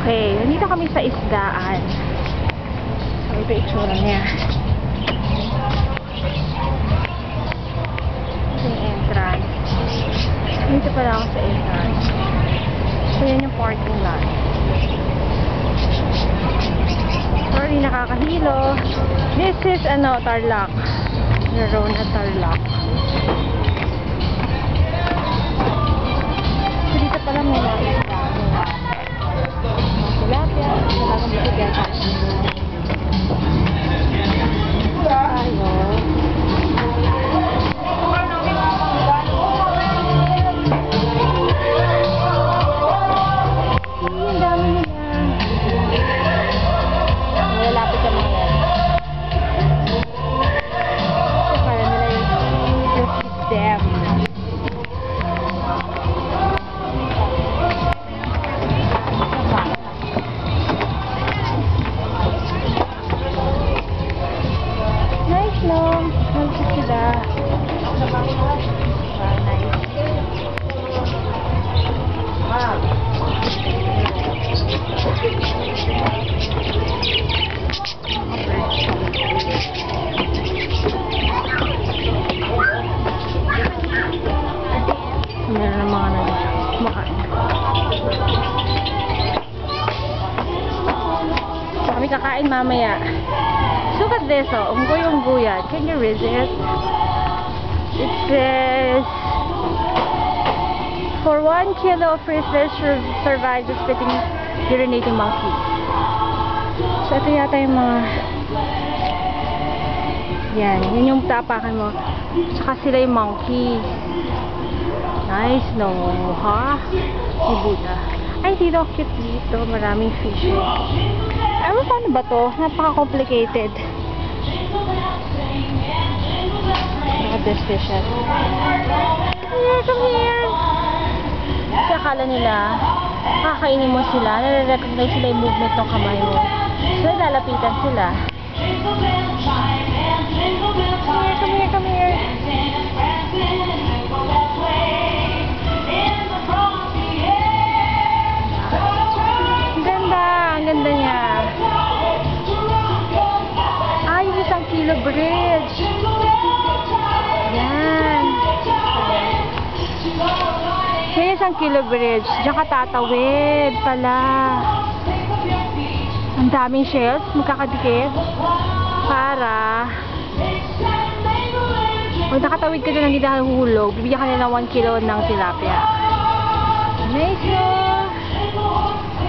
Okay, nandito kami sa isdaan. So, ito itsura niya. Ito yung entrance. Dito pala ako sa entrance. So, yan yung parking lot. Sorry, nakakahilo. This is, Tarlac. Narona, Tarlac. So, dito pala may nakita. Tilapia, talagang bigyan. Tayo. Ang dami nila. Malalapit sa mga yan. So, para nila yung system. Nice, no? Nice sila. Meron ng mga kumakain. So, kami kakain mamaya. Look at this, unggoy yan. Can you resist? It says, for 1 kilo of free flesh survives the spitting, urinating monkey. So, ito yata yung mga yun yung tapakan mo. Saka sila yung monkey. Nice, no? Ha? May Buddha. Ay, dito, cute dito. Maraming fish. Ano, paano ba to? Napaka-complicated. Look at this fishes. Come here. Kasi akala nila, kakainin mo sila. Nare-recognize sila yung movement ng kamay mo. So, lalapitan sila. Come here. Ang ganda niya. Yung isang kilo bridge. Yan. Yung isang kilo bridge. Diyan ka tatawid pala. Ang daming shells. Magkakadikit. Para pag nakatawid ka dyan, hindi na huhulog. Bibigyan ka nila ng 1 kilo ng tilapia. Nice, no?